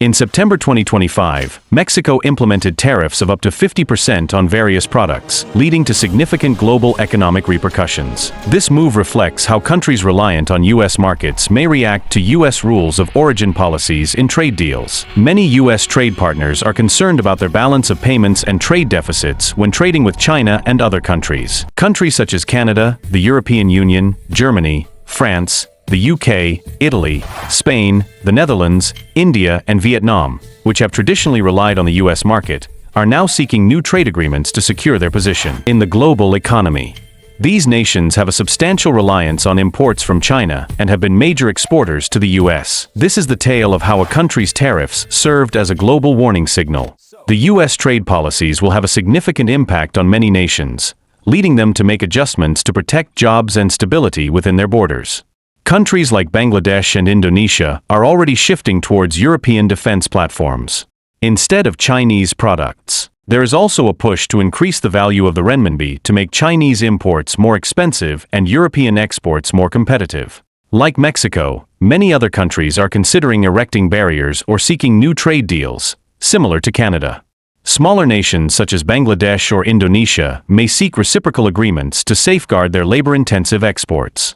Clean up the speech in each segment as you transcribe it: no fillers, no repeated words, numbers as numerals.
In September 2025, Mexico implemented tariffs of up to 50% on various products, leading to significant global economic repercussions. This move reflects how countries reliant on U.S. markets may react to U.S. rules of origin policies in trade deals. Many U.S. trade partners are concerned about their balance of payments and trade deficits when trading with China and other countries. Countries such as Canada, the European Union, Germany, France, the UK, Italy, Spain, the Netherlands, India, and Vietnam, which have traditionally relied on the US market, are now seeking new trade agreements to secure their position in the global economy. These nations have a substantial reliance on imports from China and have been major exporters to the US. This is the tale of how a country's tariffs served as a global warning signal. The US trade policies will have a significant impact on many nations, leading them to make adjustments to protect jobs and stability within their borders. Countries like Bangladesh and Indonesia are already shifting towards European defense platforms instead of Chinese products. There is also a push to increase the value of the renminbi to make Chinese imports more expensive and European exports more competitive. Like Mexico, many other countries are considering erecting barriers or seeking new trade deals, similar to Canada. Smaller nations such as Bangladesh or Indonesia may seek reciprocal agreements to safeguard their labor-intensive exports.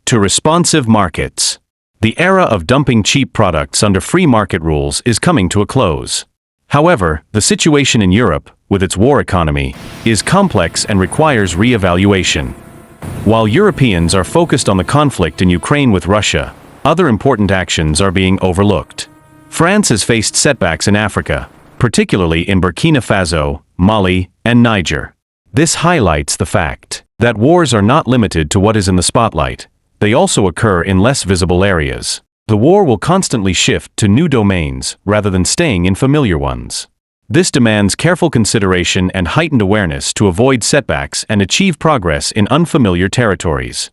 To responsive markets. The era of dumping cheap products under free market rules is coming to a close. However, the situation in Europe, with its war economy, is complex and requires re-evaluation. While Europeans are focused on the conflict in Ukraine with Russia, other important actions are being overlooked. France has faced setbacks in Africa, particularly in Burkina Faso, Mali, and Niger. This highlights the fact that wars are not limited to what is in the spotlight. They also occur in less visible areas. The war will constantly shift to new domains rather than staying in familiar ones. This demands careful consideration and heightened awareness to avoid setbacks and achieve progress in unfamiliar territories.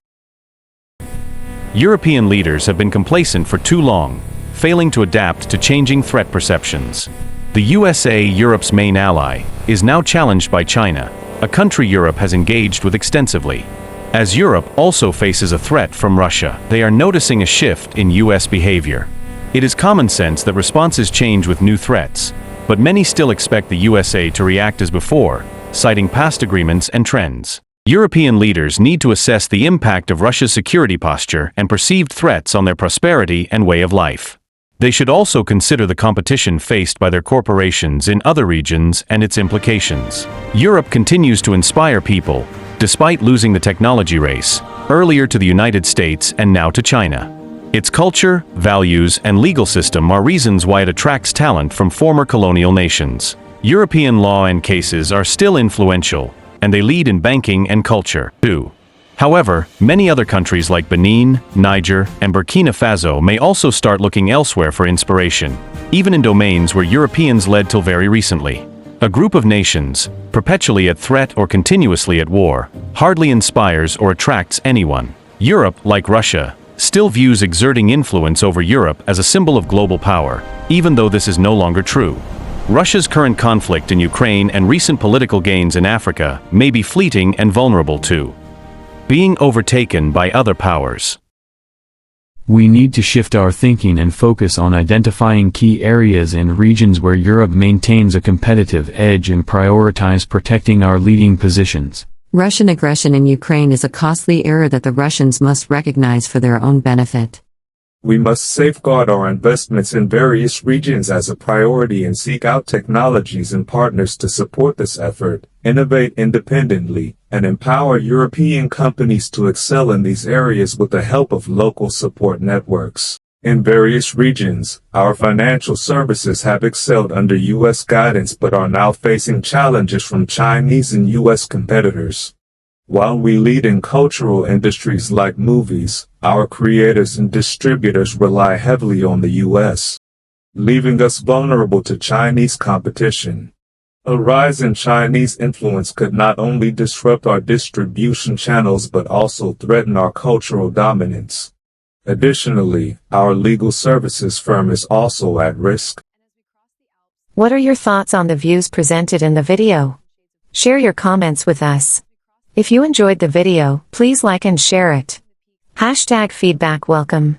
European leaders have been complacent for too long, failing to adapt to changing threat perceptions. The USA, Europe's main ally, is now challenged by China, a country Europe has engaged with extensively. As Europe also faces a threat from Russia, they are noticing a shift in US behavior. It is common sense that responses change with new threats, but many still expect the USA to react as before, citing past agreements and trends. European leaders need to assess the impact of Russia's security posture and perceived threats on their prosperity and way of life. They should also consider the competition faced by their corporations in other regions and its implications. Europe continues to inspire people, despite losing the technology race, earlier to the United States and now to China. Its culture, values, and legal system are reasons why it attracts talent from former colonial nations. European law and cases are still influential, and they lead in banking and culture, too. However, many other countries like Benin, Niger, and Burkina Faso may also start looking elsewhere for inspiration, even in domains where Europeans led till very recently. A group of nations, perpetually at threat or continuously at war, hardly inspires or attracts anyone. Europe, like Russia, still views exerting influence over Europe as a symbol of global power, even though this is no longer true. Russia's current conflict in Ukraine and recent political gains in Africa may be fleeting and vulnerable to being overtaken by other powers. We need to shift our thinking and focus on identifying key areas and regions where Europe maintains a competitive edge and prioritize protecting our leading positions. Russian aggression in Ukraine is a costly error that the Russians must recognize for their own benefit. We must safeguard our investments in various regions as a priority and seek out technologies and partners to support this effort, innovate independently, and empower European companies to excel in these areas with the help of local support networks. In various regions, our financial services have excelled under U.S. guidance but are now facing challenges from Chinese and U.S. competitors. While we lead in cultural industries like movies, our creators and distributors rely heavily on the U.S., leaving us vulnerable to Chinese competition. A rise in Chinese influence could not only disrupt our distribution channels but also threaten our cultural dominance. Additionally, our legal services firm is also at risk. What are your thoughts on the views presented in the video? Share your comments with us. If you enjoyed the video, please like and share it. #feedback welcome.